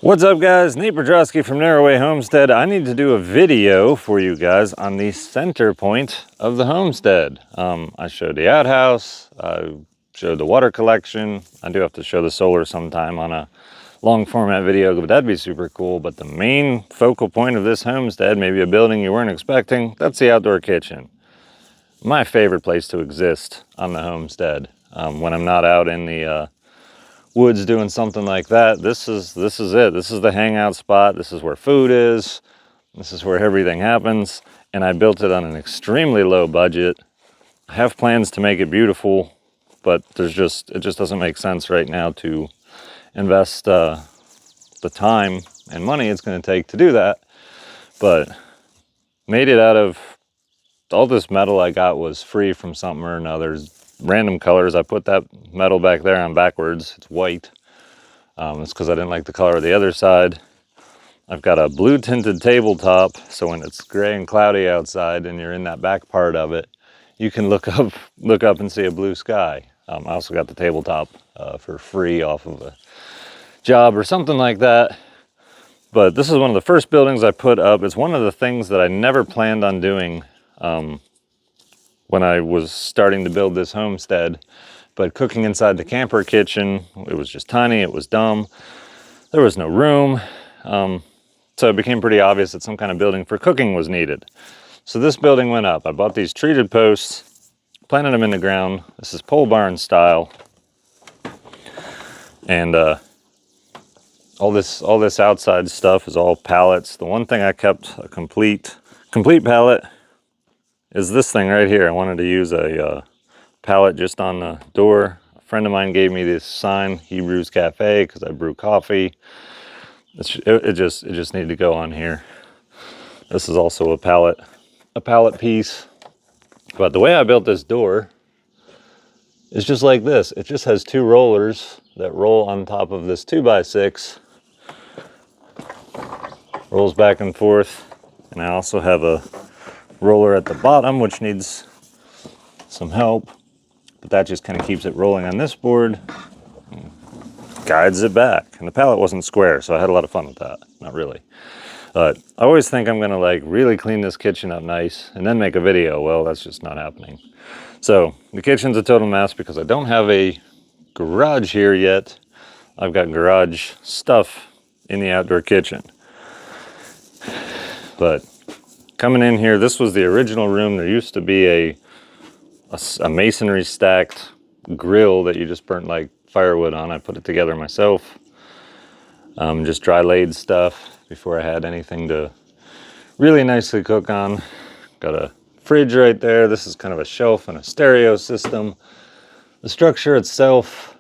What's up, guys? Nate Brodrowski from Entryway Homestead. I need to do a video for you guys on the center point of the homestead. I showed the outhouse, I showed the water collection. I do have to show the solar sometime on a long format video, but that'd be super cool. But the main focal point of this homestead, maybe a building you weren't expecting, that's the outdoor kitchen. My favorite place to exist on the homestead. When I'm not out in the woods doing something like that, this is it. This is the hangout spot. This is where food is. This is where everything happens. And I built it on an extremely low budget. I have plans to make it beautiful, but it just doesn't make sense right now to invest the time and money it's going to take to do that. But made it out of all this metal I got was free from something or another's. Random colors. I put that metal back there on backwards. It's white. It's because I didn't like the color of the other side. I've got a blue tinted tabletop, so when it's gray and cloudy outside and you're in that back part of it, you can look up and see a blue sky. I also got the tabletop for free off of a job or something like that. But this is one of the first buildings I put up. It's one of the things that I never planned on doing when I was starting to build this homestead. But cooking inside the camper kitchen, it was just tiny, it was dumb. There was no room. So it became pretty obvious that some kind of building for cooking was needed. So this building went up. I bought these treated posts, planted them in the ground. This is pole barn style. And all this outside stuff is all pallets. The one thing I kept a complete pallet is this thing right here. I wanted to use a pallet just on the door. A friend of mine gave me this sign, Hebrews Cafe, because I brew coffee. It just needed to go on here. This is also a pallet piece. But the way I built this door is just like this. It just has two rollers that roll on top of this 2x6. Rolls back and forth. And I also have a roller at the bottom, which needs some help, but that just kind of keeps it rolling on this board, guides it back. And the pallet wasn't square, so I had a lot of fun with that. Not really, but I always think I'm gonna like really clean this kitchen up nice and then make a video. Well, that's just not happening. So the kitchen's a total mess because I don't have a garage here yet. I've got garage stuff in the outdoor kitchen, but coming in here, this was the original room. There used to be a masonry stacked grill that you just burnt like firewood on. I put it together myself. Just dry laid stuff before I had anything to really nicely cook on. Got a fridge right there. This is kind of a shelf and a stereo system. The structure itself,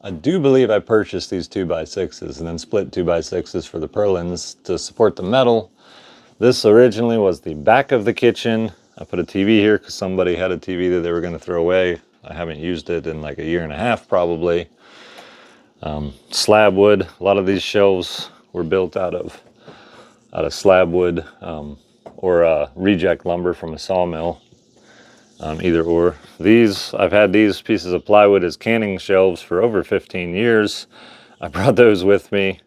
I do believe I purchased these 2x6s and then split 2x6s for the purlins to support the metal. This originally was the back of the kitchen. I put a TV here because somebody had a TV that they were going to throw away. I haven't used it in like a year and a half probably. Slab wood. A lot of these shelves were built out of slab wood or reject lumber from a sawmill. Either or. I've had these pieces of plywood as canning shelves for over 15 years. I brought those with me.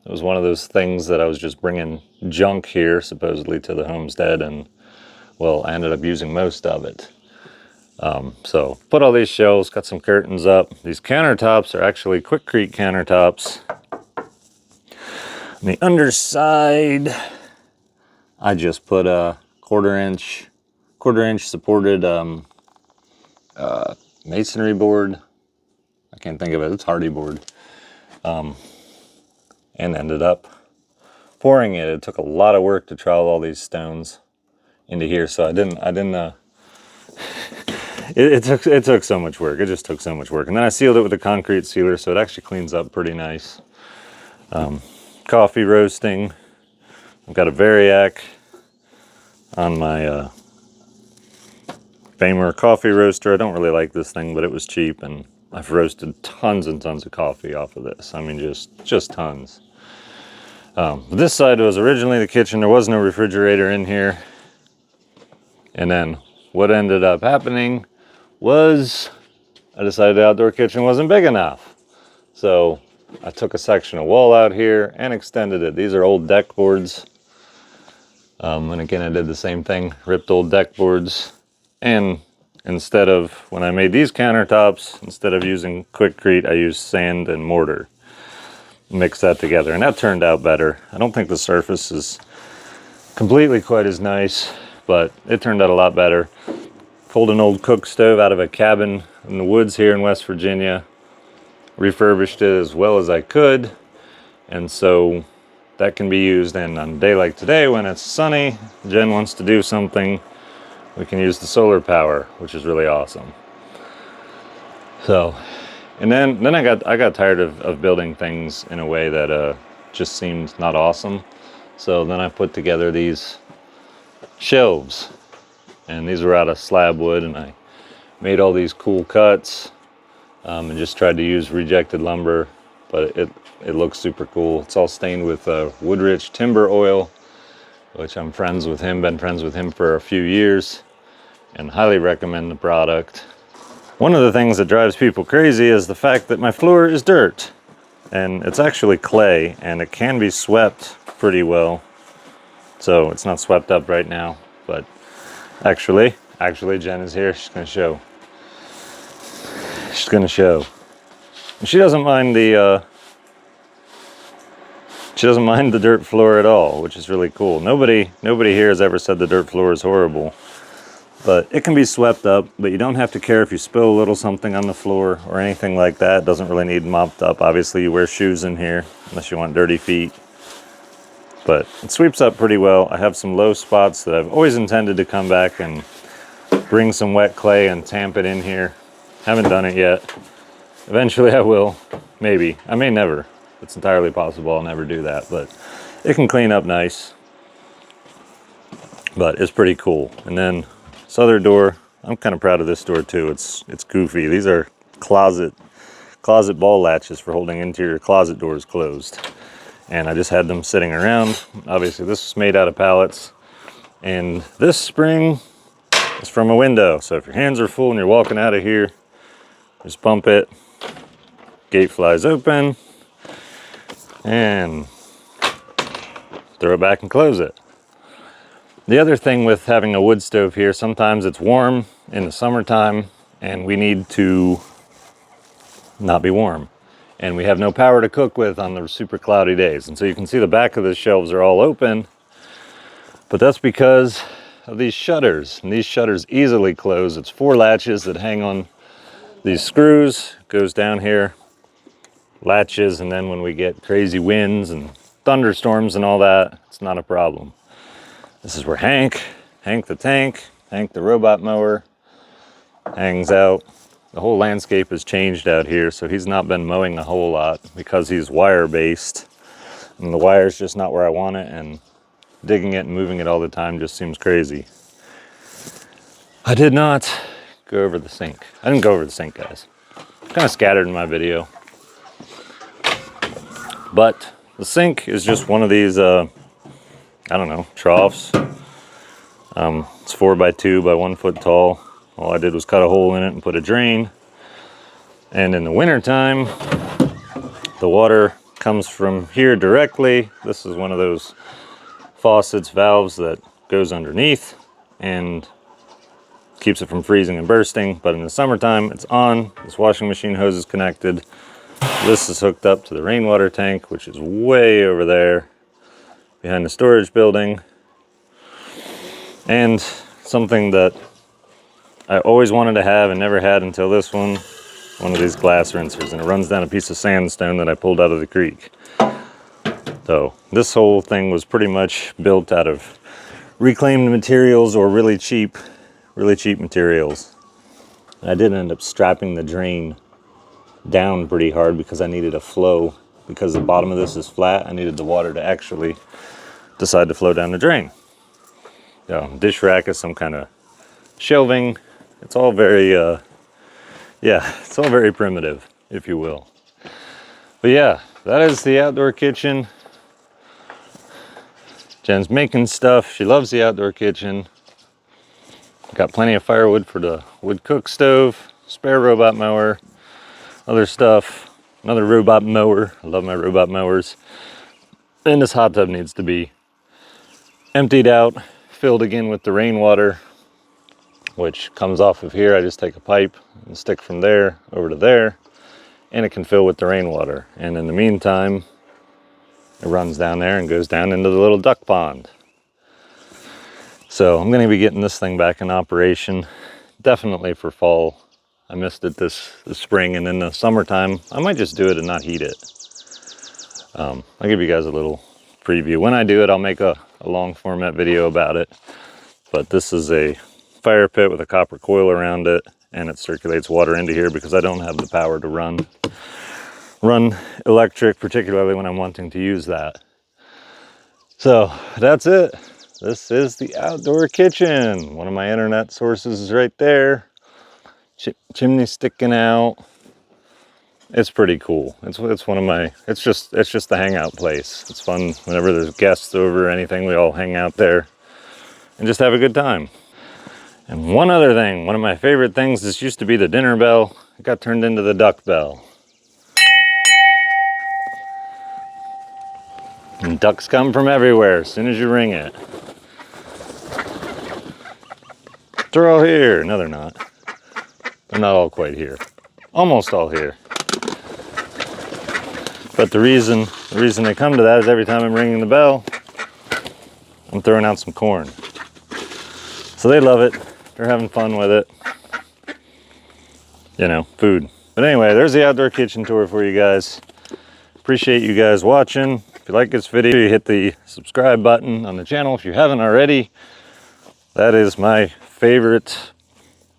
It was one of those things that I was just bringing junk here, supposedly, to the homestead, and, well, I ended up using most of it. So, put all these shelves, got some curtains up. These countertops are actually Quikrete countertops. On the underside, I just put a quarter inch supported masonry board. I can't think of it. It's hardy board. And ended up pouring it. It took a lot of work to trowel all these stones into here, so it took so much work. It just took so much work. And then I sealed it with a concrete sealer, so it actually cleans up pretty nice. Coffee roasting. I've got a Variac on my Famer coffee roaster. I don't really like this thing, but it was cheap, and I've roasted tons and tons of coffee off of this. I mean, just tons. This side was originally the kitchen. There was no refrigerator in here. And then what ended up happening was I decided the outdoor kitchen wasn't big enough. So I took a section of wall out here and extended it. These are old deck boards. And again, I did the same thing, ripped old deck boards. And instead of, when I made these countertops, instead of using Quickcrete, I used sand and mortar. Mix that together, and that turned out better. I don't think the surface is completely quite as nice, but it turned out a lot better. Pulled an old cook stove out of a cabin in the woods here in West Virginia, refurbished it as well as I could, and so that can be used. And on a day like today when it's sunny, Jen wants to do something, we can use the solar power, which is really awesome. So, and then I got tired of building things in a way that just seemed not awesome. So then I put together these shelves, and these were out of slab wood, and I made all these cool cuts and just tried to use rejected lumber, but it looks super cool. It's all stained with wood-rich timber oil, which I'm friends with him, been friends with him for a few years, and highly recommend the product. One of the things that drives people crazy is the fact that my floor is dirt, and it's actually clay, and it can be swept pretty well. So it's not swept up right now, but actually Jen is here. She's gonna show. And she doesn't mind the dirt floor at all, which is really cool. Nobody here has ever said the dirt floor is horrible. But it can be swept up, but you don't have to care if you spill a little something on the floor or anything like that. It doesn't really need mopped up. Obviously, you wear shoes in here unless you want dirty feet. But it sweeps up pretty well. I have some low spots that I've always intended to come back and bring some wet clay and tamp it in here. Haven't done it yet. Eventually I will, maybe. I may never. It's entirely possible I'll never do that, but it can clean up nice. But it's pretty cool. And then this other door, I'm kind of proud of this door too. It's goofy. These are closet ball latches for holding interior closet doors closed. And I just had them sitting around. Obviously this was made out of pallets. And this spring is from a window. So if your hands are full and you're walking out of here, just pump it. Gate flies open. And throw it back and close it. The other thing with having a wood stove here, sometimes it's warm in the summertime and we need to not be warm. And we have no power to cook with on the super cloudy days. And so you can see the back of the shelves are all open, but that's because of these shutters. And these shutters easily close. It's 4 latches that hang on these screws, goes down here, latches, and then when we get crazy winds and thunderstorms and all that, it's not a problem. This is where Hank the robot mower, hangs out. The whole landscape has changed out here, so he's not been mowing a whole lot because he's wire based. And the wire's just not where I want it, and digging it and moving it all the time just seems crazy. I did not go over the sink. I didn't go over the sink, guys. Kind of scattered in my video. But the sink is just one of these, I don't know, troughs. It's 4x2 by 1 foot tall. All I did was cut a hole in it and put a drain. And in the winter time, the water comes from here directly. This is one of those faucets, valves that goes underneath and keeps it from freezing and bursting. But in the summertime, it's on. This washing machine hose is connected. This is hooked up to the rainwater tank, which is way over there behind the storage building. And something that I always wanted to have and never had until this one of these glass rinsers, and it runs down a piece of sandstone that I pulled out of the creek. So this whole thing was pretty much built out of reclaimed materials or really cheap materials. I did end up strapping the drain down pretty hard because I needed a flow. Because the bottom of this is flat, I needed the water to actually decide to flow down the drain. Dish rack is some kind of shelving. It's all very, it's all very primitive, if you will. But yeah, that is the outdoor kitchen. Jen's making stuff. She loves the outdoor kitchen. Got plenty of firewood for the wood cook stove, spare robot mower, other stuff. Another robot mower. I love my robot mowers. And this hot tub needs to be emptied out, filled again with the rainwater, which comes off of here. I just take a pipe and stick from there over to there, and it can fill with the rainwater. And in the meantime, it runs down there and goes down into the little duck pond. So I'm going to be getting this thing back in operation, definitely for fall. I missed it this spring, and in the summertime, I might just do it and not heat it. I'll give you guys a little preview. When I do it, I'll make a long format video about it. But this is a fire pit with a copper coil around it, and it circulates water into here because I don't have the power to run electric, particularly when I'm wanting to use that. So that's it. This is the outdoor kitchen. One of my internet sources is right there. Chimney sticking out. It's pretty cool. It's one of my, it's just the hangout place. It's fun whenever there's guests over or anything, we all hang out there and just have a good time. And one other thing, one of my favorite things, this used to be the dinner bell. It got turned into the duck bell. And ducks come from everywhere as soon as you ring it. They're all here. No, they're not. They're not all quite here. Almost all here. But the reason they come to that is every time I'm ringing the bell, I'm throwing out some corn. So they love it. They're having fun with it. You know, food. But anyway, there's the outdoor kitchen tour for you guys. Appreciate you guys watching. If you like this video, you hit the subscribe button on the channel if you haven't already. That is my favorite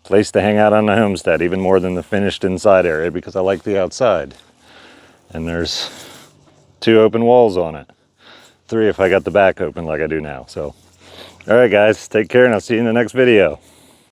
place to hang out on the homestead, even more than the finished inside area, because I like the outside. And there's 2 open walls on it. 3 if I got the back open like I do now. So, all right guys, take care, and I'll see you in the next video.